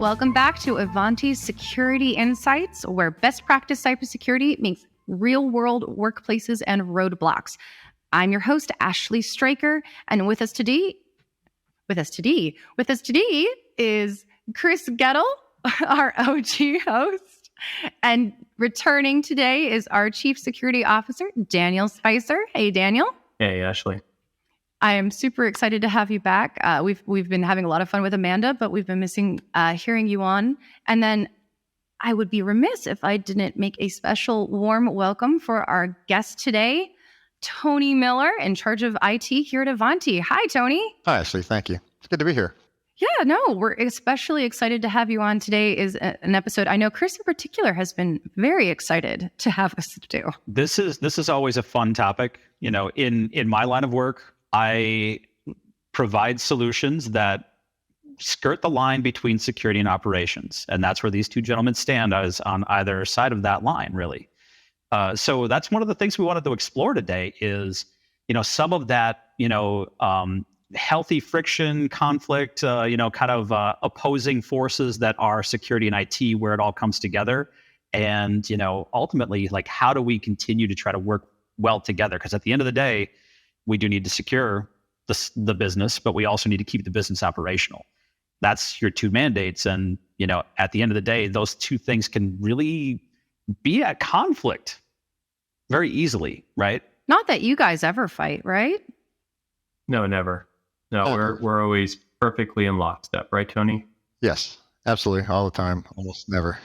Welcome back to Ivanti's Security Insights, where best practice cybersecurity meets real-world workplaces and roadblocks. I'm your host, Ashley Stryker, and with us today is Chris Goettl, our OG host, and returning today is our Chief Security Officer, Daniel Spicer. Hey, Daniel. Hey, Ashley. I am super excited to have you back. We've been having a lot of fun with Amanda, but we've been missing hearing you on. And then I would be remiss if I didn't make a special warm welcome for our guest today, Tony Miller, in charge of IT here at Ivanti. Hi, Tony. Hi, Ashley. Thank you. It's good to be here. Yeah, no, we're especially excited to have you on. Today is an episode I know Chris in particular has been very excited to have us do. This is always a fun topic. You know, in my line of work, I provide solutions that skirt the line between security and operations. And that's where these two gentlemen stand, as on either side of that line, really. So that's one of the things we wanted to explore today is, some of that, healthy friction, conflict, kind of opposing forces that are security and IT, where it all comes together. And, ultimately, like, how do we continue to try to work well together? Because at the end of the day, we do need to secure the business, but we also need to keep the business operational. That's your two mandates. And, at the end of the day, those two things can really be at conflict very easily, right? Not that you guys ever fight, right? No, never. No, we're always perfectly in lockstep, right, Tony? Yes, absolutely. All the time. Almost never.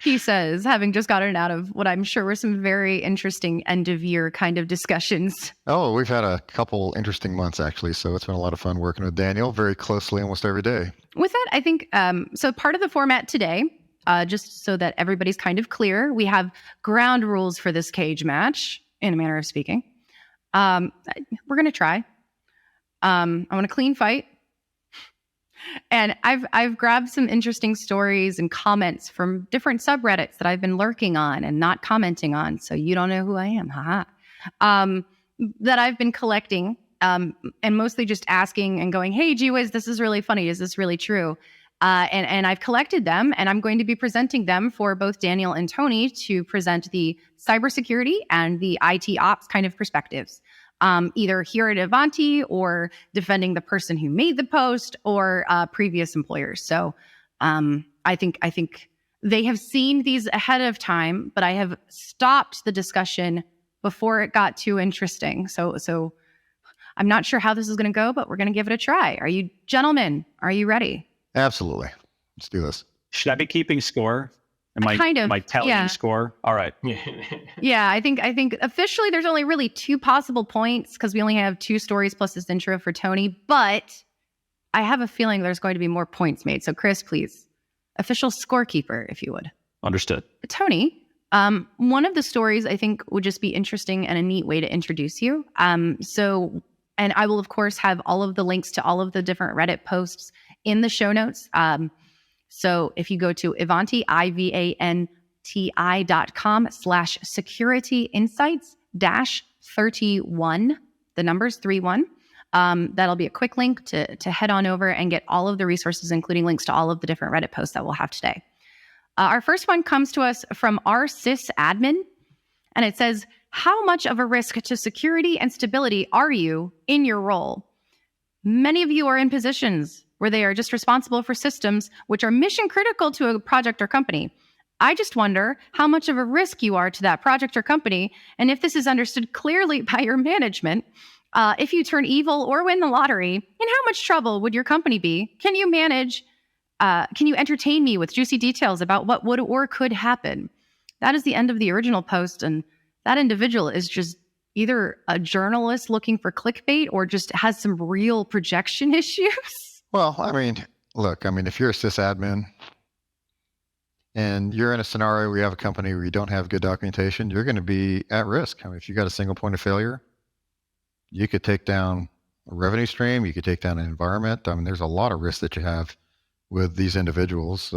He says, having just gotten out of what I'm sure were some very interesting end of year kind of discussions. Oh, we've had a couple interesting months, actually. So it's been a lot of fun working with Daniel very closely almost every day. With that, I think, so part of the format today, just so that everybody's kind of clear, we have ground rules for this cage match, in a manner of speaking. We're going to try. I want a clean fight. And I've grabbed some interesting stories and comments from different subreddits that I've been lurking on and not commenting on. So you don't know who I am, haha. That I've been collecting and mostly just asking and going, hey, gee whiz, this is really funny. Is this really true? And I've collected them, and I'm going to be presenting them for both Daniel and Tony to present the cybersecurity and the IT ops kind of perspectives. Either here at Ivanti or defending the person who made the post or previous employers. So I think they have seen these ahead of time, but I have stopped the discussion before it got too interesting. So I'm not sure how this is going to go, but we're going to give it a try. Are you gentlemen? Are you ready? Absolutely. Let's do this. Should I be keeping score? Am I telling score? All right. Yeah, I think officially there's only really two possible points because we only have two stories plus this intro for Tony, but I have a feeling there's going to be more points made. So Chris, please, official scorekeeper, if you would. Understood. Tony, one of the stories I think would just be interesting and a neat way to introduce you. And I will, of course, have all of the links to all of the different Reddit posts in the show notes. So if you go to Ivanti, ivanti.com/security insights -31, the numbers 31, that'll be a quick link to head on over and get all of the resources, including links to all of the different Reddit posts that we'll have today. Our first one comes to us from our sysadmin, and it says, how much of a risk to security and stability are you in your role? Many of you are in positions where they are just responsible for systems which are mission critical to a project or company. I just wonder how much of a risk you are to that project or company, and if this is understood clearly by your management. If you turn evil or win the lottery, in how much trouble would your company be? Can you entertain me with juicy details about what would or could happen? That is the end of the original post, and that individual is just either a journalist looking for clickbait or just has some real projection issues. Well, look, if you're a sysadmin and you're in a scenario where you have a company where you don't have good documentation, you're going to be at risk. If you got a single point of failure, you could take down a revenue stream, you could take down an environment. There's a lot of risk that you have with these individuals,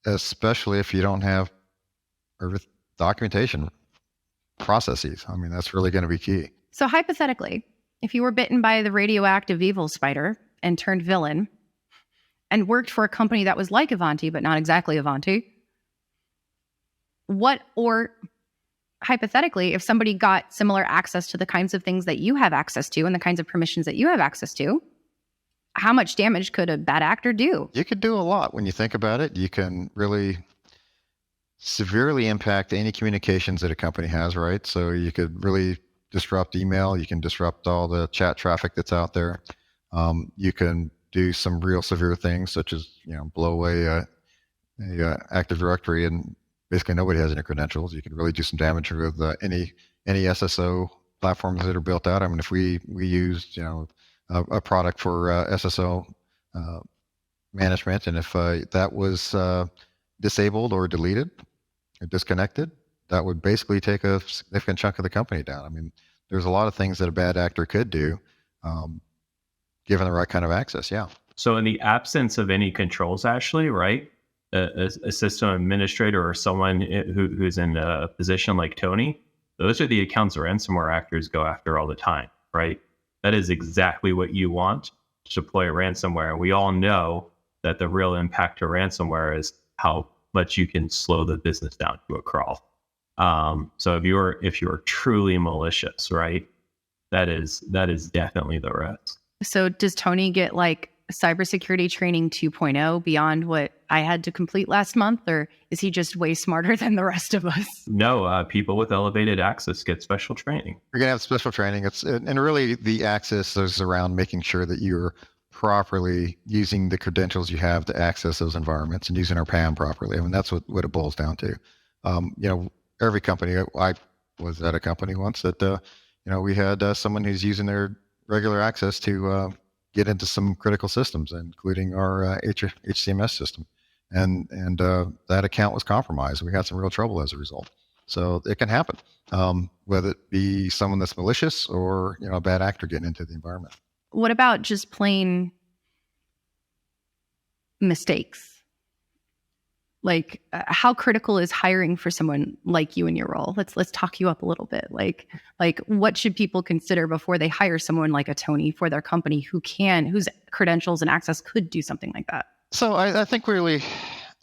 especially if you don't have documentation processes. That's really going to be key. So hypothetically, if you were bitten by the radioactive evil spider and turned villain, and worked for a company that was like Ivanti, but not exactly Ivanti, or hypothetically, if somebody got similar access to the kinds of things that you have access to and the kinds of permissions that you have access to, how much damage could a bad actor do? You could do a lot when you think about it. You can really severely impact any communications that a company has, right? So you could really disrupt email. You can disrupt all the chat traffic that's out there. You can do some real severe things, such as blow away a Active Directory, and basically nobody has any credentials. You can really do some damage with any SSO platforms that are built out. I mean, if we used a product for SSO management, and if that was disabled or deleted or disconnected, that would basically take a significant chunk of the company down. I mean, there's a lot of things that a bad actor could do, given the right kind of access. Yeah. So in the absence of any controls, Ashley, right? A system administrator or someone who's in a position like Tony, those are the accounts ransomware actors go after all the time, right? That is exactly what you want to deploy ransomware. We all know that the real impact to ransomware is how much you can slow the business down to a crawl. So if you're truly malicious, right, that is definitely the risk. So does Tony get like cybersecurity training 2.0 beyond what I had to complete last month, or is he just way smarter than the rest of us? No, people with elevated access get special training. You're gonna have special training. And really the access is around making sure that you're properly using the credentials you have to access those environments and using our PAM properly. I mean, that's what it boils down to. Every company, I was at a company once that we had someone who's using their regular access to get into some critical systems, including our HCMS system. And that account was compromised. We had some real trouble as a result. So it can happen, whether it be someone that's malicious or a bad actor getting into the environment. What about just plain mistakes? Like, how critical is hiring for someone like you in your role? Let's talk you up a little bit. Like what should people consider before they hire someone like a Tony for their company whose credentials and access could do something like that? So I think really,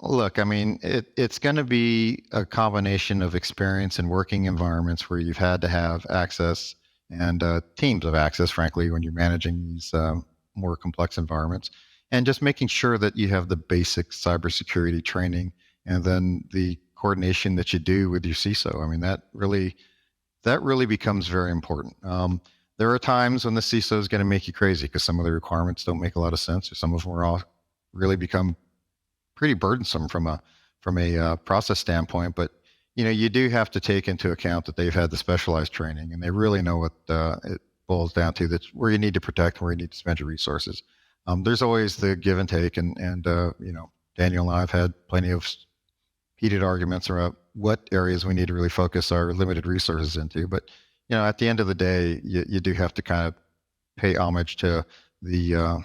look, I mean, it's going to be a combination of experience in working environments where you've had to have access and teams of access, frankly, when you're managing these more complex environments. And just making sure that you have the basic cybersecurity training and then the coordination that you do with your CISO. I mean, that really becomes very important. There are times when the CISO is going to make you crazy because some of the requirements don't make a lot of sense, or some of them are all really become pretty burdensome from a process standpoint. But you do have to take into account that they've had the specialized training and they really know what it boils down to. That's where you need to protect, where you need to spend your resources. There's always the give and take, and Daniel and I have had plenty of heated arguments about what areas we need to really focus our limited resources into. But at the end of the day, you do have to kind of pay homage to the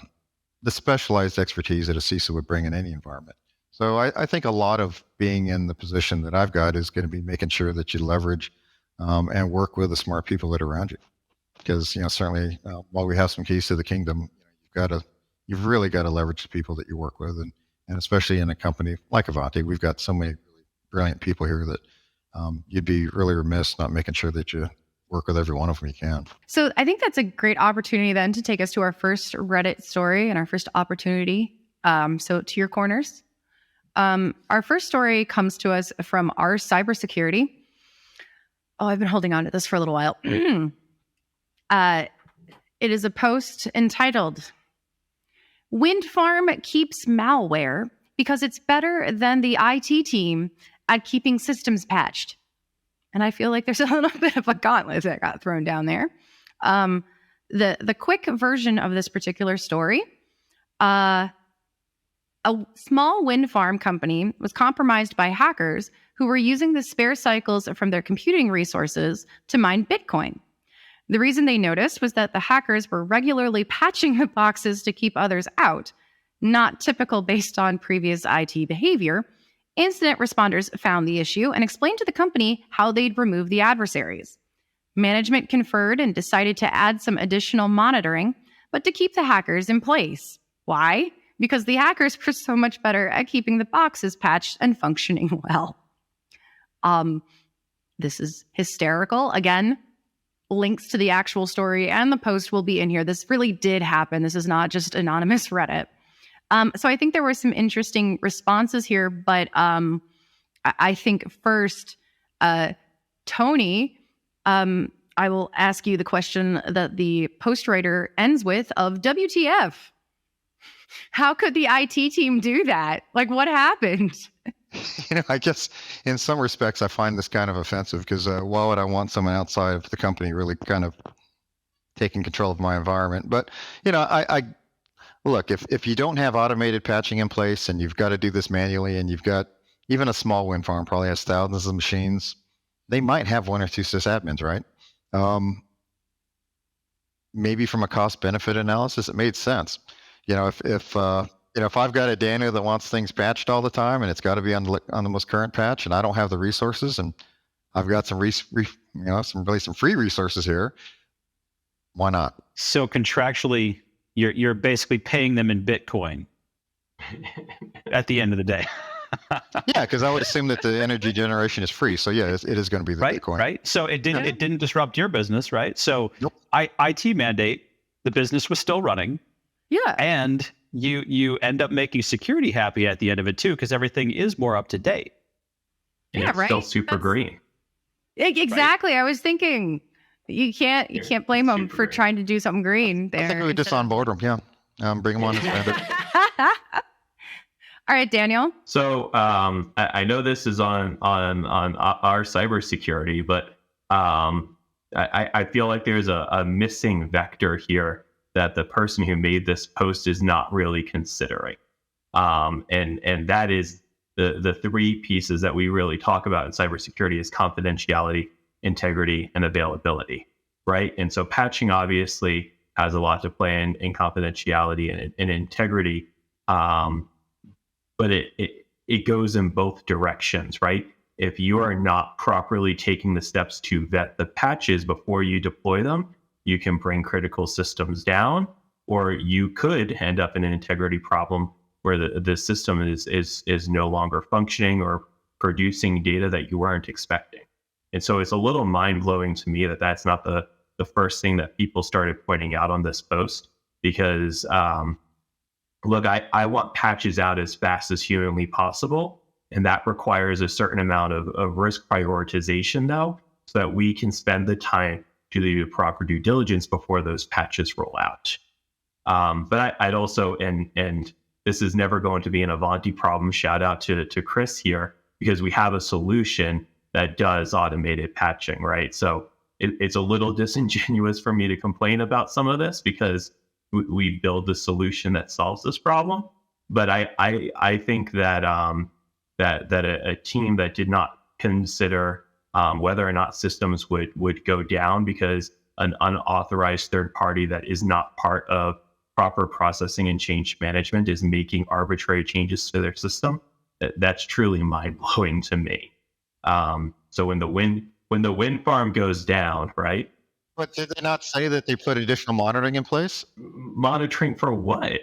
specialized expertise that a CISO would bring in any environment. So I think a lot of being in the position that I've got is going to be making sure that you leverage and work with the smart people that are around you, because certainly while we have some keys to the kingdom, you've really got to leverage the people that you work with. And especially in a company like Ivanti, we've got so many really brilliant people here that you'd be really remiss not making sure that you work with every one of them you can. So I think that's a great opportunity then to take us to our first Reddit story and our first opportunity. So to your corners. Our first story comes to us from our cybersecurity. Oh, I've been holding on to this for a little while. It is a post entitled, "Wind Farm Keeps Malware Because It's Better Than the IT Team at Keeping Systems Patched." And I feel like there's a little bit of a gauntlet that got thrown down there. The quick version of this particular story, a small wind farm company was compromised by hackers who were using the spare cycles from their computing resources to mine Bitcoin. The reason they noticed was that the hackers were regularly patching the boxes to keep others out, not typical based on previous IT behavior. Incident responders found the issue and explained to the company how they'd remove the adversaries. Management conferred and decided to add some additional monitoring, but to keep the hackers in place. Why? because the hackers were so much better at keeping the boxes patched and functioning well. This is hysterical. Again, links to the actual story and the post will be in here. This really did happen. This is not just anonymous Reddit. So I think there were some interesting responses here, but I think first, Tony, I will ask you the question that the post writer ends with of WTF. How could the IT team do that? Like, what happened? I guess in some respects, I find this kind of offensive because why would I want someone outside of the company really kind of taking control of my environment? But, I look, if you don't have automated patching in place and you've got to do this manually and you've got even a small wind farm probably has thousands of machines, they might have one or two sysadmins, right? Maybe from a cost benefit analysis, it made sense. If I've got a Daniel that wants things patched all the time and it's got to be on the most current patch, and I don't have the resources, and I've got some some free resources here, why not? So contractually, you're basically paying them in Bitcoin at the end of the day. Yeah, because I would assume that the energy generation is free. So yeah, it is going to be the Bitcoin. Right. So it didn't disrupt your business, right? So nope. IT mandate, the business was still running. Yeah. And you end up making security happy at the end of it too, because everything is more up to date. And it's still super green. Exactly. Right? I was thinking you can't blame them for trying to do something green there. I think we would just onboard them. Yeah. Bring them on as vendor. All right, Daniel. So I know this is on our cybersecurity, but I feel like there's a missing vector here that the person who made this post is not really considering. And that is the three pieces that we really talk about in cybersecurity is confidentiality, integrity, and availability, right? And so patching obviously has a lot to play in confidentiality and integrity. But it goes in both directions, right? If you are not properly taking the steps to vet the patches before you deploy them, you can bring critical systems down, or you could end up in an integrity problem where the system is no longer functioning or producing data that you weren't expecting. And so it's a little mind-blowing to me that that's not the first thing that people started pointing out on this post, because look, I want patches out as fast as humanly possible, and that requires a certain amount of risk prioritization though, so that we can spend the time to do proper due diligence before those patches roll out. But I'd also, and this is never going to be an Ivanti problem, shout out to Chris here, because we have a solution that does automated patching, right? So it's a little disingenuous for me to complain about some of this because we build the solution that solves this problem. But I think that that a team that did not consider whether or not systems would go down because an unauthorized third party that is not part of proper processing and change management is making arbitrary changes to their system, that's truly mind-blowing to me. So when the wind farm goes down, right? But did they not say that they put additional monitoring in place? Monitoring for what?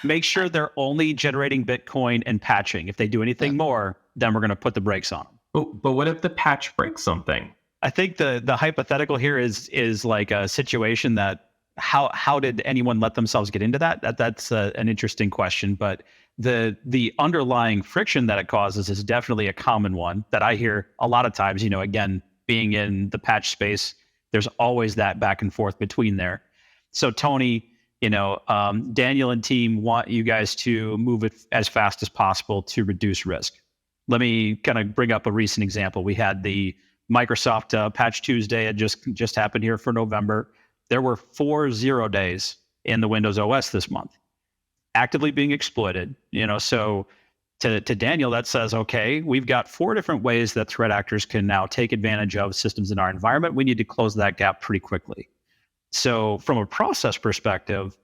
Make sure they're only generating Bitcoin and patching. If they do anything more, then we're going to put the brakes on them. But what if the patch breaks something? I think the hypothetical here is like a situation that how did anyone let themselves get into that? That's an interesting question, but the underlying friction that it causes is definitely a common one that I hear a lot of times. Again, being in the patch space, there's always that back and forth between there. So Tony, Daniel and team want you guys to move it as fast as possible to reduce risk. Let me kind of bring up a recent example. We had the Microsoft Patch Tuesday. It just happened here for November. There were 4 0 days in the Windows OS this month, actively being exploited. So to Daniel, that says, okay, we've got 4 different ways that threat actors can now take advantage of systems in our environment. We need to close that gap pretty quickly. So from a process perspective,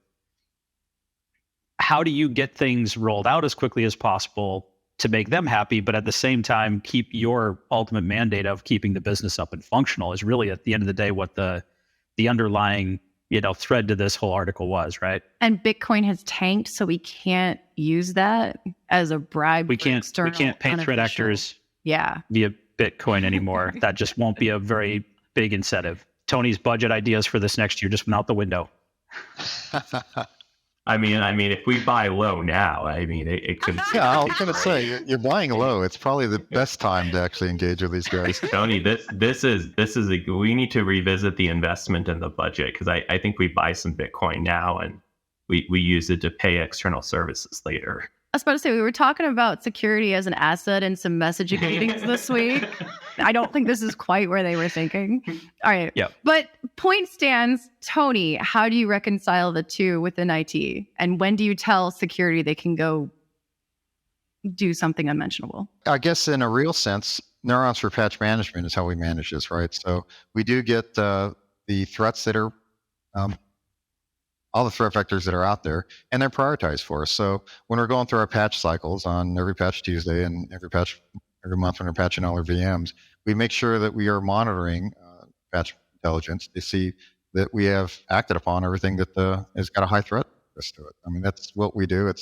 how do you get things rolled out as quickly as possible to make them happy, but at the same time, keep your ultimate mandate of keeping the business up and functional is really at the end of the day what the underlying thread to this whole article was, right? And Bitcoin has tanked, so we can't use that as a bribe. We can't pay threat actors via Bitcoin anymore. That just won't be a very big incentive. Tony's budget ideas for this next year just went out the window. I mean, if we buy low now, it could. Yeah, I was going to say you're buying low. It's probably the best time to actually engage with these guys. Tony, this is we need to revisit the investment and the budget, because I think we buy some Bitcoin now and we use it to pay external services later. I was about to say, we were talking about security as an asset in some messaging meetings this week. I don't think this is quite where they were thinking. All right. Yep. But point stands, Tony, how do you reconcile the two within IT? And when do you tell security they can go do something unmentionable? I guess in a real sense, neurons for patch management is how we manage this, right? So we do get the threats that are all the threat vectors that are out there, and they're prioritized for us. So when we're going through our patch cycles on every patch Tuesday and every month when we're patching all our VMs, we make sure that we are monitoring patch intelligence to see that we have acted upon everything that has got a high threat risk to it. I mean, that's what we do.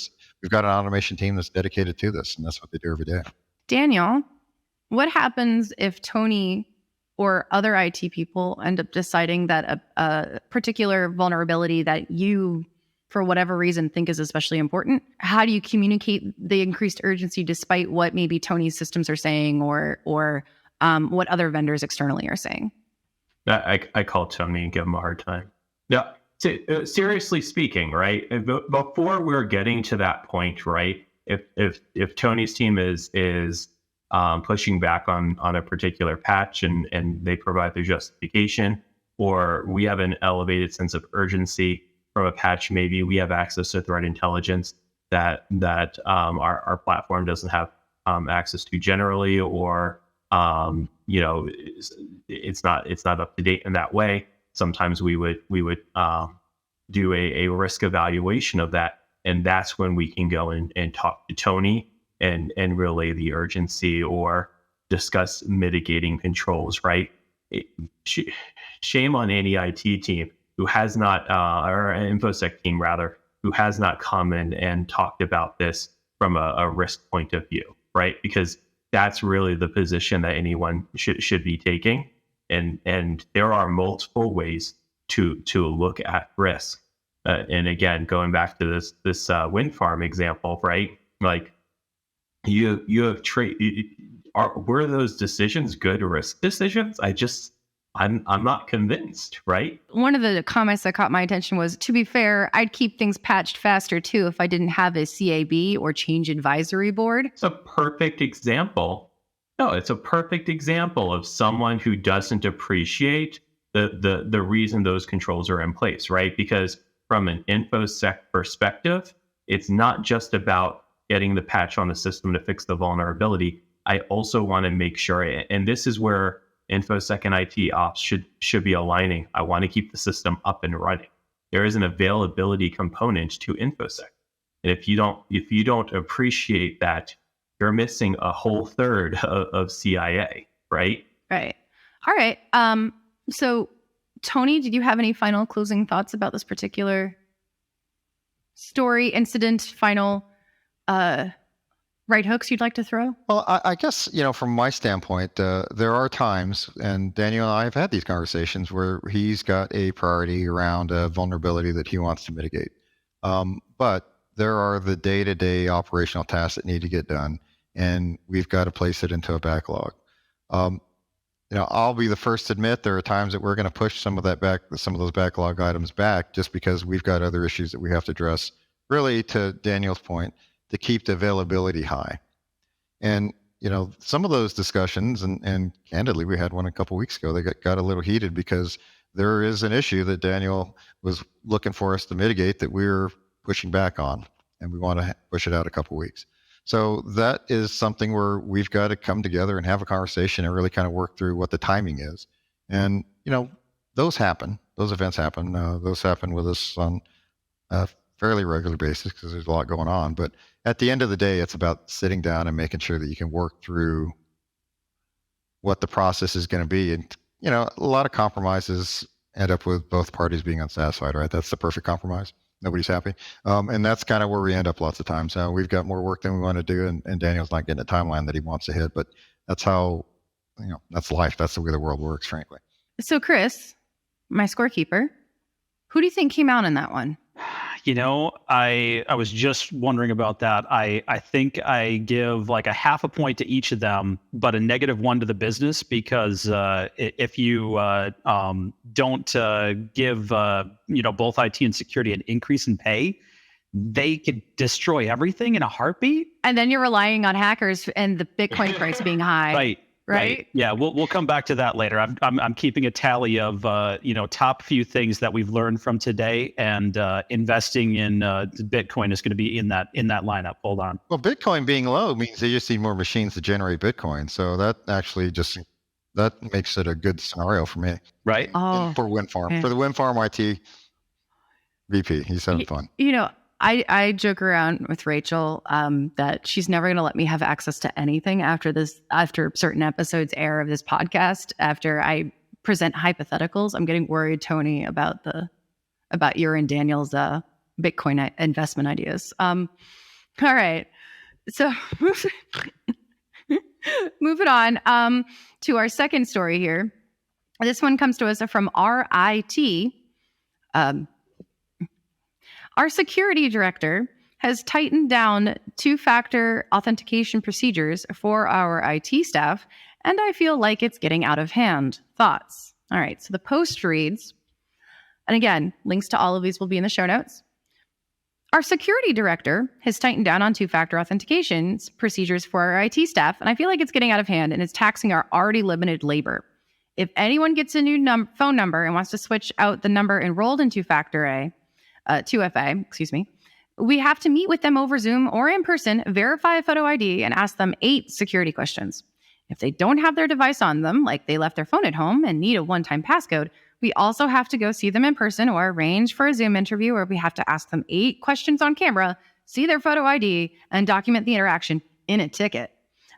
We've got an automation team that's dedicated to this, and that's what they do every day. Daniel, what happens if Tony or other IT people end up deciding that a particular vulnerability that you, for whatever reason, think is especially important? How do you communicate the increased urgency despite what maybe Tony's systems are saying or what other vendors externally are saying? I call Tony and give him a hard time. Yeah. Seriously speaking, right? Before we're getting to that point, right? If Tony's team is pushing back on a particular patch and they provide their justification, or we have an elevated sense of urgency from a patch, maybe we have access to threat intelligence that our platform doesn't have access to generally, or it's not up to date in that way. Sometimes we would do a risk evaluation of that, and that's when we can go and talk to Tony and relay the urgency or discuss mitigating controls, right? Shame on any IT team who has not, or an InfoSec team rather, who has not come in and talked about this from a risk point of view, right? Because that's really the position that anyone should be taking. And there are multiple ways to look at risk. And again, going back to this wind farm example, right? Like, you have were those decisions good risk decisions? I'm not convinced, right? One of the comments that caught my attention was, to be fair, I'd keep things patched faster too if I didn't have a CAB or change advisory board. It's a perfect example. No, it's a perfect example of someone who doesn't appreciate the reason those controls are in place, right? Because from an InfoSec perspective, it's not just about getting the patch on the system to fix the vulnerability. I also want to make sure, and this is where InfoSec and IT ops should be aligning. I want to keep the system up and running. There is an availability component to InfoSec, and if you don't appreciate that, you're missing a whole third of CIA, right? Right. All right. So, Tony, did you have any final closing thoughts about this particular story, incident, final right hooks you'd like to throw? Well, I guess, from my standpoint, there are times, and Daniel and I have had these conversations where he's got a priority around a vulnerability that he wants to mitigate. But there are the day-to-day operational tasks that need to get done, and we've got to place it into a backlog. I'll be the first to admit there are times that we're going to push some of those backlog items back just because we've got other issues that we have to address. Really, to Daniel's point, to keep the availability high. And, some of those discussions, and candidly, we had one a couple weeks ago, they got a little heated because there is an issue that Daniel was looking for us to mitigate that we're pushing back on, and we want to push it out a couple weeks. So that is something where we've got to come together and have a conversation and really kind of work through what the timing is. And, those happen. Those events happen. Those happen with us on a fairly regular basis because there's a lot going on. But at the end of the day, it's about sitting down and making sure that you can work through what the process is going to be. And, a lot of compromises end up with both parties being unsatisfied, right? That's the perfect compromise. Nobody's happy. And that's kind of where we end up lots of times. We've got more work than we want to do, and Daniel's not getting a timeline that he wants to hit, but that's how, that's life. That's the way the world works, frankly. So Chris, my scorekeeper, who do you think came out in that one? I was just wondering about that. I think I give like a half a point to each of them, but a -1 to the business, because if you don't give both IT and security an increase in pay, they could destroy everything in a heartbeat. And then you're relying on hackers and the Bitcoin price being high. Right. Yeah, we'll come back to that later. I'm keeping a tally of top few things that we've learned from today, and investing in Bitcoin is going to be in that lineup. Hold on. Well, Bitcoin being low means they just need more machines to generate Bitcoin. So that actually that makes it a good scenario for me. Right. And for wind farm, yeah. For the wind farm IT VP, he's having fun. I joke around with Rachel that she's never going to let me have access to anything after certain episodes air of this podcast. After I present hypotheticals, I'm getting worried, Tony, about your and Daniel's Bitcoin investment ideas. All right, so moving on to our second story here. This one comes to us from RIT. Our security director has tightened down two-factor authentication procedures for our IT staff, and I feel like it's getting out of hand. Thoughts? All right, so the post reads, and again, links to all of these will be in the show notes. Our security director has tightened down on two-factor authentication procedures for our IT staff, and I feel like it's getting out of hand and it's taxing our already limited labor. If anyone gets a new phone number and wants to switch out the number enrolled in 2FA, we have to meet with them over Zoom or in person, verify a photo ID, and ask them 8 security questions. If they don't have their device on them, like they left their phone at home and need a one-time passcode, we also have to go see them in person or arrange for a Zoom interview where we have to ask them 8 questions on camera, see their photo ID, and document the interaction in a ticket.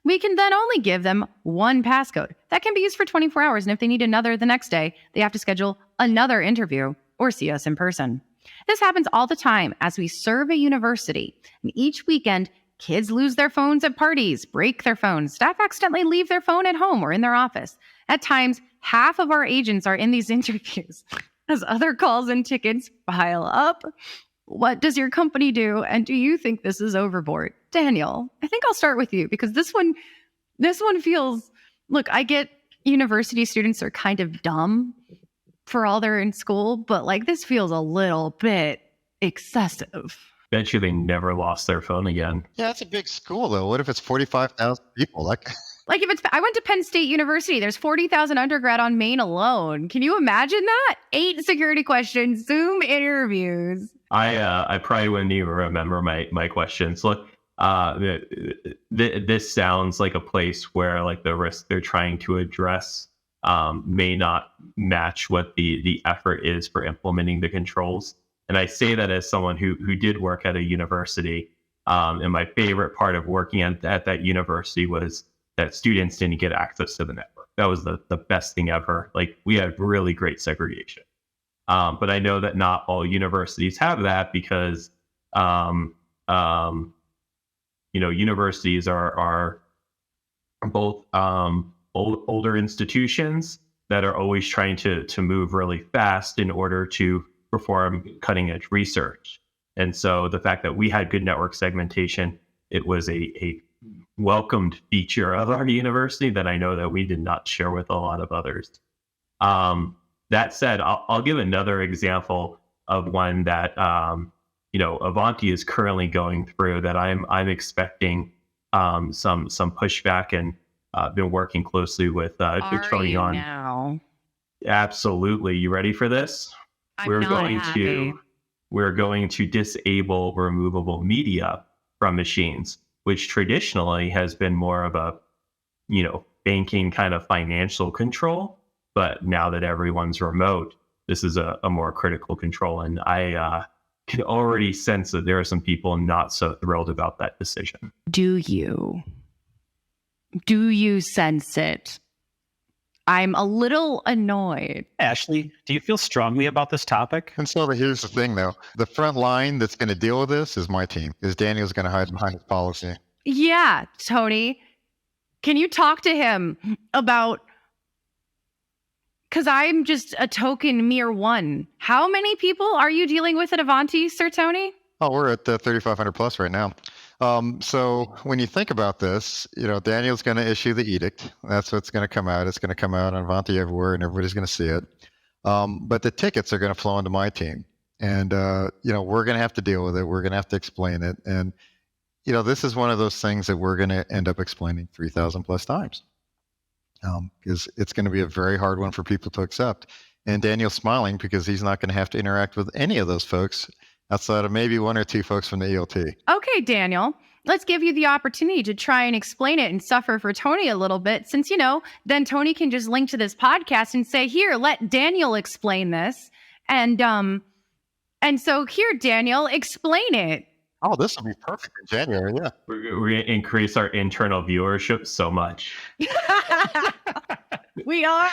We can then only give them 1 passcode. That can be used for 24 hours, and if they need another the next day, they have to schedule another interview or see us in person. This happens all the time as we serve a university, and each weekend, kids lose their phones at parties, break their phones, staff accidentally leave their phone at home or in their office. At times, half of our agents are in these interviews as other calls and tickets pile up. What does your company do, and do you think this is overboard? Daniel, I think I'll start with you, because this one feels, look, I get university students are kind of dumb for all they're in school, but like this feels a little bit excessive. Bet you they never lost their phone again. Yeah, that's a big school though. What if it's 45,000 people? Like if I went to Penn State University, there's 40,000 undergrad on Maine alone. Can you imagine that? 8 security questions, Zoom interviews. I probably wouldn't even remember my questions. Look, this sounds like a place where like the risk they're trying to address may not match what the effort is for implementing the controls. And I say that as someone who did work at a university. And my favorite part of working at that university was that students didn't get access to the network. That was the best thing ever. Like, we had really great segregation. But I know that not all universities have that, because universities are both older institutions that are always trying to move really fast in order to perform cutting edge research. And so the fact that we had good network segmentation, it was a welcomed feature of our university that I know that we did not share with a lot of others. That said, I'll give another example of one that Ivanti is currently going through that I'm expecting some pushback, and been working closely with Tony on now. Absolutely. You ready for this? We're going to disable removable media from machines, which traditionally has been more of a, banking kind of financial control. But now that everyone's remote, this is a more critical control. And I can already sense that there are some people not so thrilled about that decision. Do you sense it? I'm a little annoyed. Ashley, do you feel strongly about this topic? And so here's the thing, though. The front line that's going to deal with this is my team, because Daniel's going to hide behind his policy. Yeah, Tony, can you talk to him about, because I'm just a token mere one. How many people are you dealing with at Ivanti, Sir Tony? Oh, we're at 3,500 plus right now. So when you think about this, Daniel's going to issue the edict. That's what's going to come out. It's going to come out on Ivanti everywhere, and everybody's going to see it. But the tickets are going to flow into my team, and we're going to have to deal with it. We're going to have to explain it, and this is one of those things that we're going to end up explaining 3,000 plus times, because it's going to be a very hard one for people to accept. And Daniel's smiling because he's not going to have to interact with any of those folks outside of maybe one or two folks from the ELT. Okay, Daniel, let's give you the opportunity to try and explain it and suffer for Tony a little bit, since, then Tony can just link to this podcast and say, here, let Daniel explain this. And so here, Daniel, explain it. Oh, this will be perfect in January, yeah. We're going to increase our internal viewership so much. We are.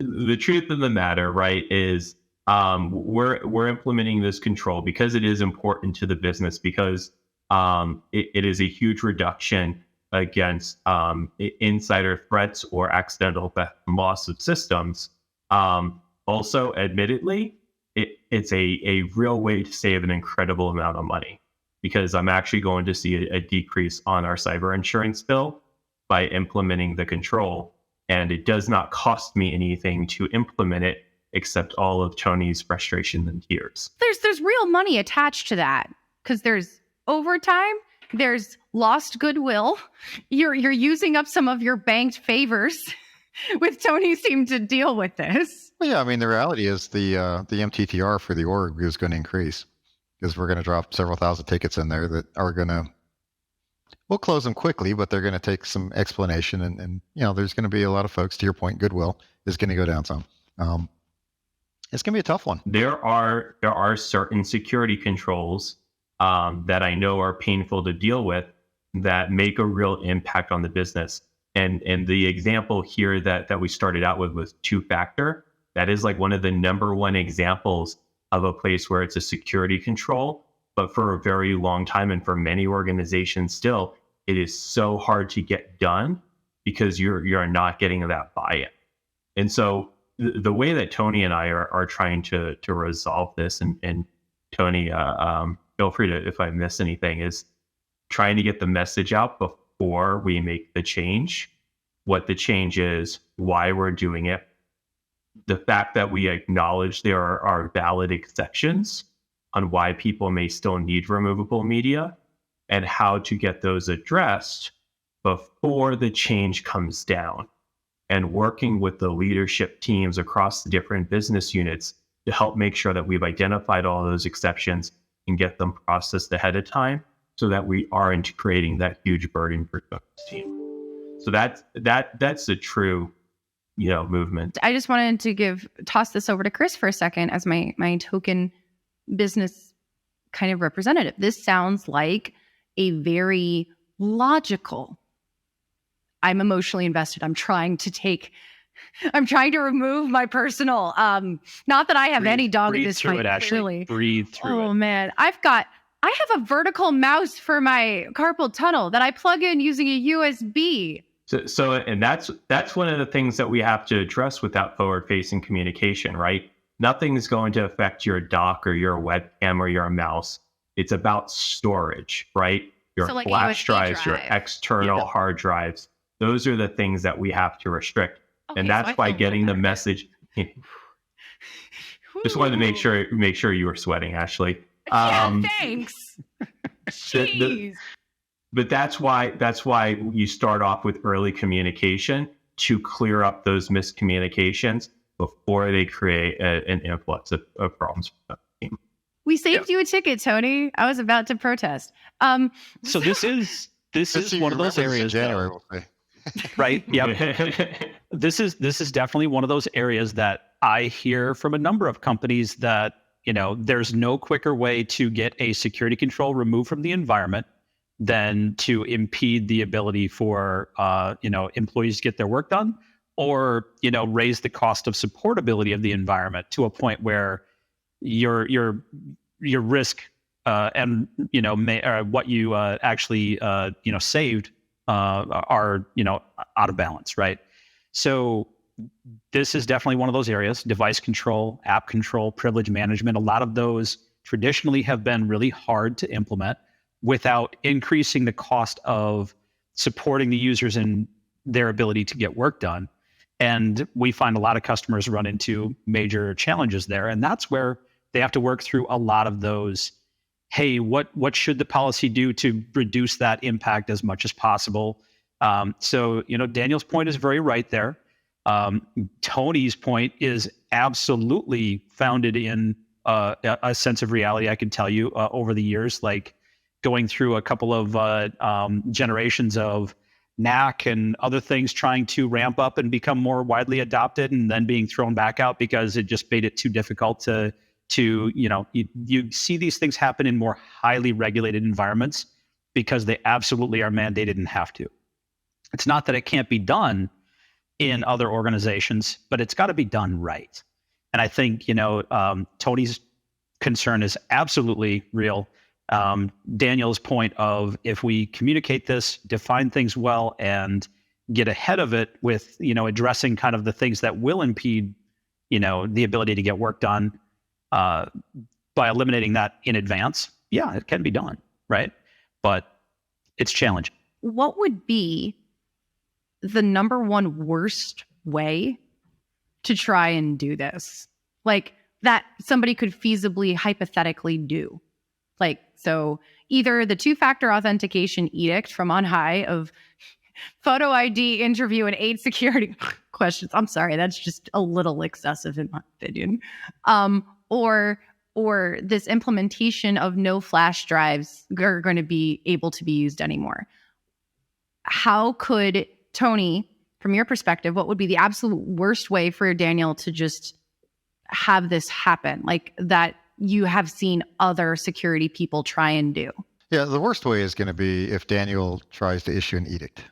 The truth of the matter, right, is we're implementing this control because it is important to the business, because it is a huge reduction against insider threats or accidental theft and loss of systems. Also, admittedly, it's a real way to save an incredible amount of money, because I'm actually going to see a decrease on our cyber insurance bill by implementing the control. And it does not cost me anything to implement it, except all of Tony's frustration and tears. There's real money attached to that, because there's overtime, there's lost goodwill. You're using up some of your banked favors with Tony's team to deal with this. Well, yeah, I mean, the reality is the MTTR for the org is going to increase, because we're going to drop several thousand tickets in there that are going to, we'll close them quickly, but they're going to take some explanation, and there's going to be a lot of folks, to your point, goodwill is going to go down some. It's going to be a tough one. There are certain security controls that I know are painful to deal with that make a real impact on the business. And the example here that we started out with was two-factor. That is like one of the number one examples of a place where it's a security control, but for a very long time, and for many organizations still, it is so hard to get done because you're not getting that buy-in. And so the way that Tony and I are trying to resolve this, and Tony, feel free to, if I miss anything, is trying to get the message out before we make the change, what the change is, why we're doing it, the fact that we acknowledge there are valid exceptions on why people may still need removable media, and how to get those addressed before the change comes down, and working with the leadership teams across the different business units to help make sure that we've identified all those exceptions and get them processed ahead of time, so that we aren't creating that huge burden for the team. So that's the true, movement. I just wanted to toss this over to Chris for a second as my token business kind of representative. This sounds like a very logical. I'm emotionally invested. I'm trying to remove my personal, not that I have any dog in this fight, clearly. Breathe through it. Oh man, I have a vertical mouse for my carpal tunnel that I plug in using a USB. So and that's one of the things that we have to address with that forward-facing communication, right? Nothing is going to affect your dock or your webcam or your mouse. It's about storage, right? Your So like a flash USB drives, your drive. external hard drives. Those are the things that we have to restrict. Okay, And so that's I why feel getting the better. message. Just wanted to make sure you were sweating, Ashley. Yeah, thanks. Jeez. But that's why you start off with early communication to clear up those miscommunications before they create an influx of problems for the team. We saved you a ticket, Tony. I was about to protest. So this is one of those areas, January, though, we'll say. right? Yep. This is definitely one of those areas that I hear from a number of companies that, there's no quicker way to get a security control removed from the environment than to impede the ability for, employees to get their work done, or raise the cost of supportability of the environment to a point where your risk and what you actually saved are out of balance, right? So this is definitely one of those areas: device control, app control, privilege management. A lot of those traditionally have been really hard to implement without increasing the cost of supporting the users in their ability to get work done. And we find a lot of customers run into major challenges there. And that's where they have to work through a lot of those. Hey, what should the policy do to reduce that impact as much as possible? So Daniel's point is very right there. Tony's point is absolutely founded in a sense of reality. I can tell you over the years, like going through a couple of generations of NAC and other things, trying to ramp up and become more widely adopted, and then being thrown back out because it just made it too difficult to you see these things happen in more highly regulated environments because they absolutely are mandated and have to. It's not that it can't be done in other organizations, but it's got to be done right. And I think Tony's concern is absolutely real. Daniel's point of, if we communicate this, define things well, and get ahead of it with addressing kind of the things that will impede the ability to get work done, by eliminating that in advance, yeah, it can be done, right? But it's challenging. What would be the number one worst way to try and do this? Like, that somebody could feasibly, hypothetically do? Like, so either the 2-factor authentication edict from on high of photo ID, interview, and 8 security questions. I'm sorry, that's just a little excessive in my opinion. Or this implementation of no flash drives are going to be able to be used anymore. How could, Tony, from your perspective, what would be the absolute worst way for Daniel to just have this happen, like that you have seen other security people try and do? Yeah, the worst way is going to be if Daniel tries to issue an edict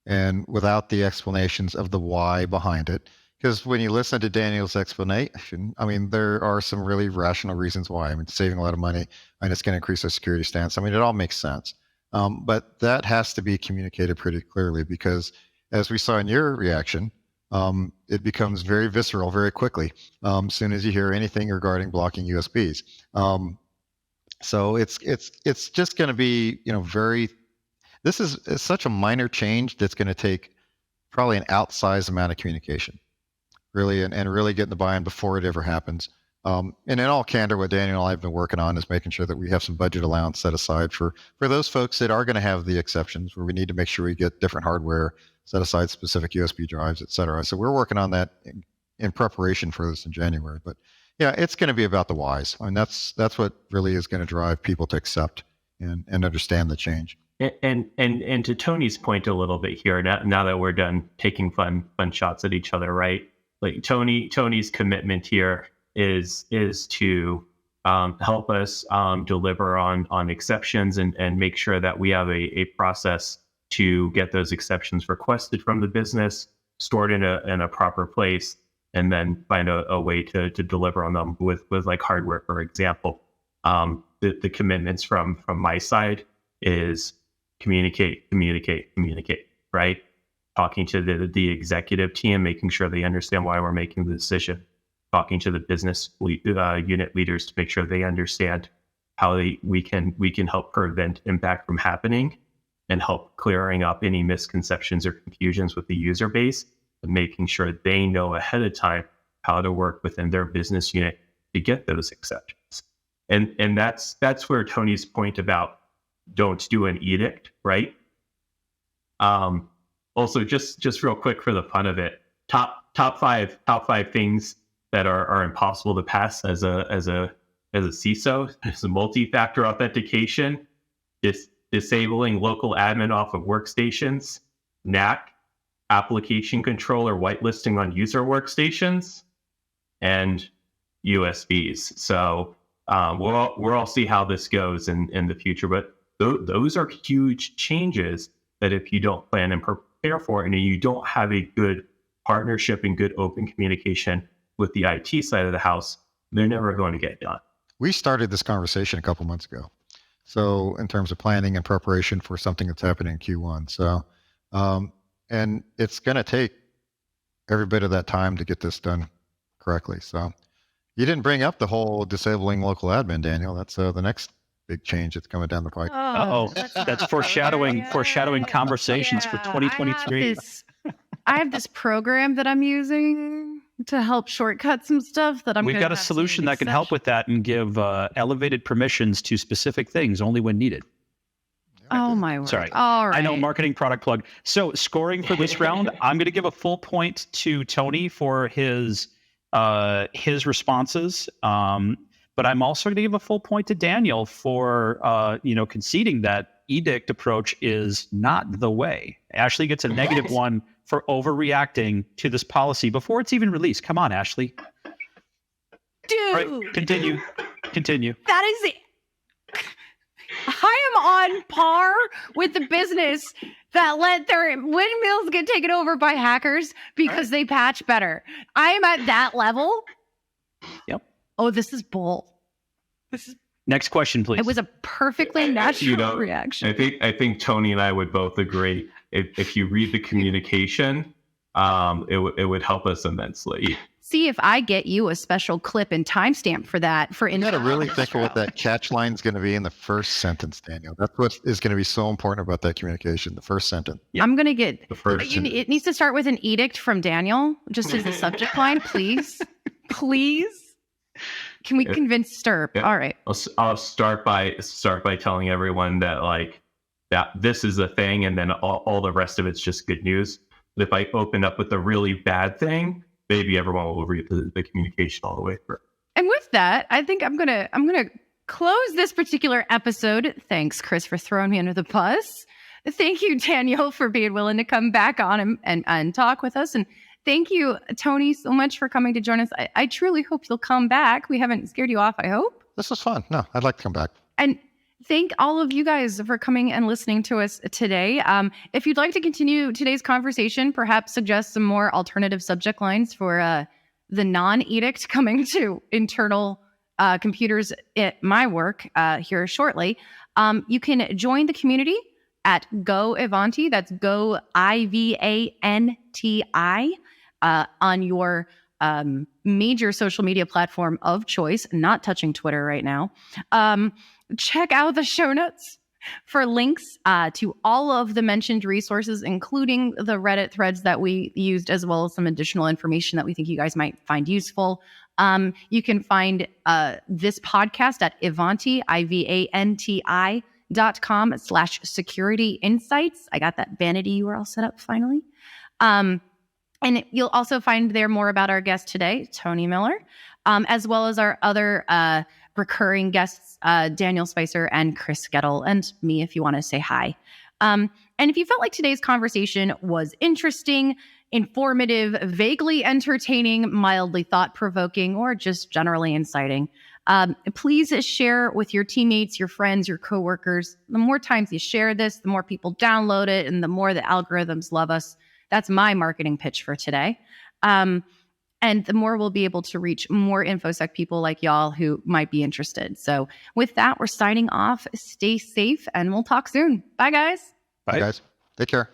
and without the explanations of the why behind it. Because when you listen to Daniel's explanation, I mean, there are some really rational reasons why. I mean, it's saving a lot of money and it's going to increase our security stance. I mean, it all makes sense. But that has to be communicated pretty clearly, because as we saw in your reaction, it becomes very visceral very quickly as soon as you hear anything regarding blocking USBs. So it's just going to be, this is such a minor change that's going to take probably an outsized amount of communication, really, and really getting the buy-in before it ever happens. And in all candor, what Daniel and I have been working on is making sure that we have some budget allowance set aside for those folks that are going to have the exceptions, where we need to make sure we get different hardware, set aside specific USB drives, et cetera. So we're working on that in preparation for this in January. But yeah, it's going to be about the whys. I mean, that's what really is going to drive people to accept and understand the change. And to Tony's point a little bit here, now that we're done taking fun shots at each other, right? Like Tony's commitment here is to help us deliver on exceptions and make sure that we have a process to get those exceptions requested from the business, stored in a proper place, and then find a way to deliver on them with like hardware, for example. The commitments from my side is communicate, right? Talking to the executive team, making sure they understand why we're making the decision. Talking to the business unit leaders to make sure they understand how we can help prevent impact from happening and help clearing up any misconceptions or confusions with the user base, and making sure they know ahead of time how to work within their business unit to get those exceptions. And that's where Tony's point about don't do an edict, right? Also, just real quick for the fun of it, top five things that are impossible to pass as a CISO is a multi-factor authentication, disabling local admin off of workstations, NAC, application control or whitelisting on user workstations, and USBs. So we'll all see how this goes in the future, but those are huge changes that if you don't plan and prepare for, and you don't have a good partnership and good open communication with the IT side of the house, they're never going to get done. We started this conversation a couple months ago. So in terms of planning and preparation for something that's happening in Q1. So, and it's going to take every bit of that time to get this done correctly. So you didn't bring up the whole disabling local admin, Daniel. That's the next big change that's coming down the pike. That's foreshadowing conversations for 2023. I have this program that I'm using to help shortcut some stuff that We've got a solution that can help with that and give elevated permissions to specific things only when needed. Oh my word. Sorry. All right. I know, marketing product plug. So scoring for this round, I'm going to give a full point to Tony for his responses. But I'm also going to give a full point to Daniel for conceding that edict approach is not the way. Ashley gets a negative one for overreacting to this policy before it's even released. Come on, Ashley. Dude. All right, continue. That is it. I am on par with the business that let their windmills get taken over by hackers because they patch better. I am at that level. Yep. Oh, this is bull. Next question, please. It was a perfectly natural reaction. I think Tony and I would both agree. If you read the communication, it would help us immensely. See if I get you a special clip and timestamp for that. You got to really think of what that catch line is going to be in the first sentence, Daniel. That's what is going to be so important about that communication. The first sentence. Yep. I'm going to get the first. It needs to start with an edict from Daniel, just as the subject line, please. Please. Can we convince Stirp? Yeah. All right. I'll start by telling everyone that that this is a thing, and then all the rest of it's just good news. But if I open up with a really bad thing, maybe everyone will read the communication all the way through. And with that, I think I'm gonna close this particular episode. Thanks, Chris, for throwing me under the bus. Thank you, Daniel, for being willing to come back on and talk with us. And thank you, Tony, so much for coming to join us. I truly hope you'll come back. We haven't scared you off, I hope. This was fun. No, I'd like to come back. And thank all of you guys for coming and listening to us today. If you'd like to continue today's conversation, perhaps suggest some more alternative subject lines for the non-edict coming to internal computers at my work here shortly. You can join the community at Go Ivanti. That's Go Ivanti on your major social media platform of choice. Not touching Twitter right now. Check out the show notes for links to all of the mentioned resources, including the Reddit threads that we used, as well as some additional information that we think you guys might find useful. You can find this podcast at Ivanti, Ivanti.com/security insights. I got that vanity URL set up finally. And you'll also find there more about our guest today, Tony Miller, as well as our other recurring guests, Daniel Spicer and Chris Goettl, and me if you want to say hi. And if you felt like today's conversation was interesting, informative, vaguely entertaining, mildly thought-provoking, or just generally inciting, please share with your teammates, your friends, your coworkers. The more times you share this, the more people download it, and the more the algorithms love us. That's my marketing pitch for today. And the more we'll be able to reach more InfoSec people like y'all who might be interested. So with that, we're signing off. Stay safe, and we'll talk soon. Bye, guys. Bye, guys. Take care.